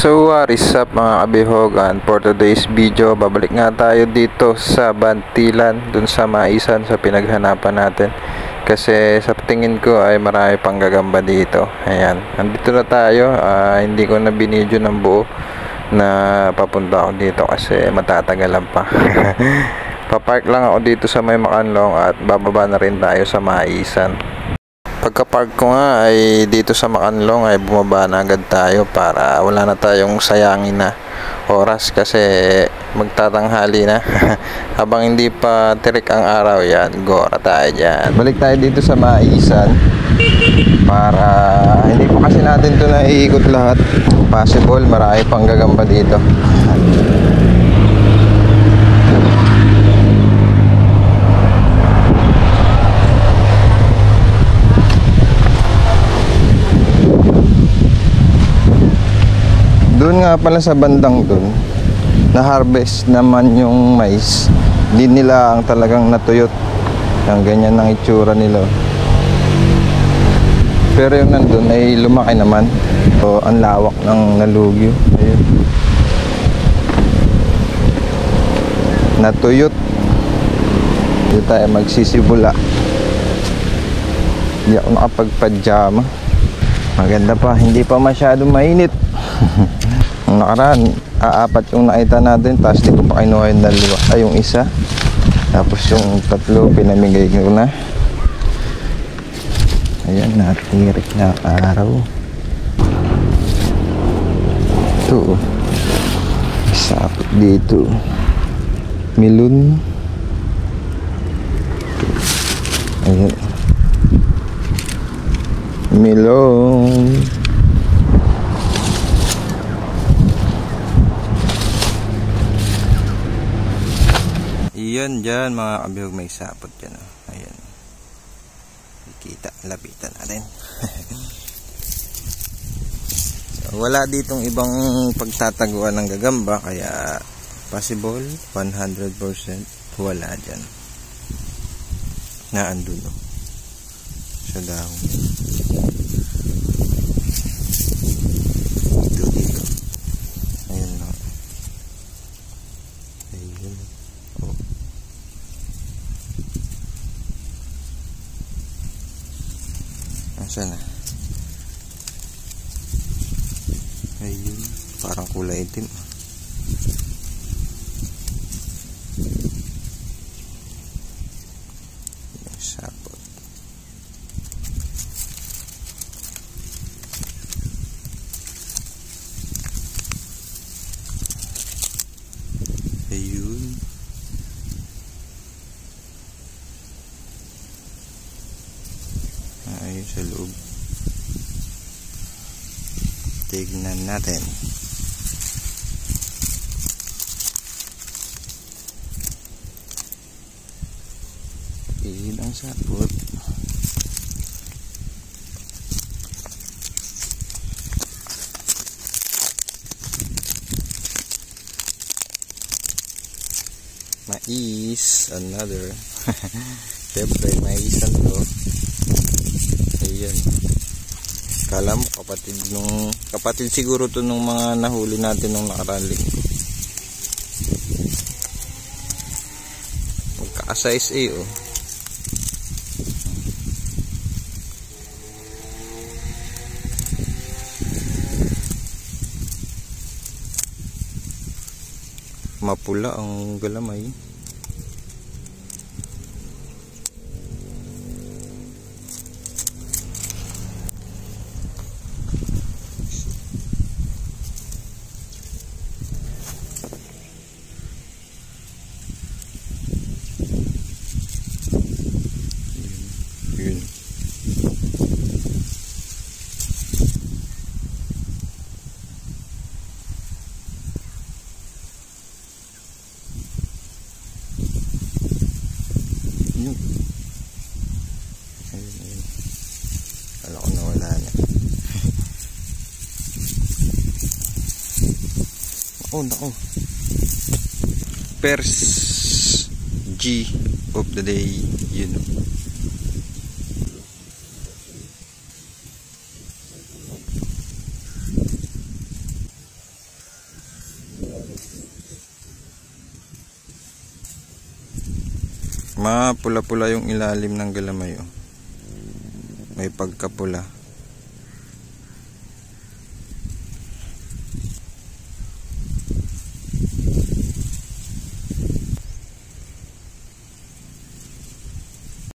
So what is up mga kabihogan, for today's video babalik nga tayo dito sa Bantilan, dun sa Maisan, sa pinaghanapan natin. Kasi sa tingin ko ay marami pang gagamba dito. Ayan, nandito na tayo. Hindi ko na binidyo ng buo na papunta ako dito kasi matatagalan pa. Papark lang ako dito sa may Macanlong at bababa na rin tayo sa Maisan. Pagka-park ko nga ay dito sa Macanlong ay bumaba na agad tayo para wala na tayong sayangin na oras kasi magtatanghali na. Habang hindi pa tirik ang araw, yan, gora tayo dyan. Balik tayo dito sa Maisan para hindi pa kasi natin ito na iikot lahat. Possible marami pang gagamba dito. Doon nga pala sa bandang doon, na-harvest naman yung mais. Hindi nila ang talagang natuyot. Ang ganyan ng itsura nila. Pero yung nandun ay lumaki naman. So, ang lawak ng nalugyo. Ayun. Natuyot. Hindi tayo magsisibula. Hindi ako nakapagpadyama. Maganda pa, hindi pa masyadong mainit. Ang nakaraan, apat yung nakita natin, tapos di ko pa kinuha yung dalawa, yung isa. Tapos yung tatlo, pinamigay ko na. Ayan, natirik na araw. Ito, sapit dito. Milon. Ayan. Milon. Iyan dyan mga kabihog, may sapot dyan. Ayan. Kita, lapitan natin. Wala ditong ibang pagtataguan ng gagamba, kaya possible 100% wala dyan na andulo sa dahon. Dito. Ayan lang. Ayan. Oh. Nasaan na? Ayun, parang kulay itim. Yung sapot. Ayun. Ayun sa loob. Tignan natin. Ilang sapot. Mais, another. Siyempre, maisan to. Ayan. Kala mo kapatid siguro to nung mga nahuli natin nung nakaraang linggo. Magka-size oh. Mapula ang galamay. Yun. Yun. Ayun. Kala ko nawala na. Nako. First G of the day, yun. Mapula-pula yung ilalim ng galamay, oh. May pagkapula.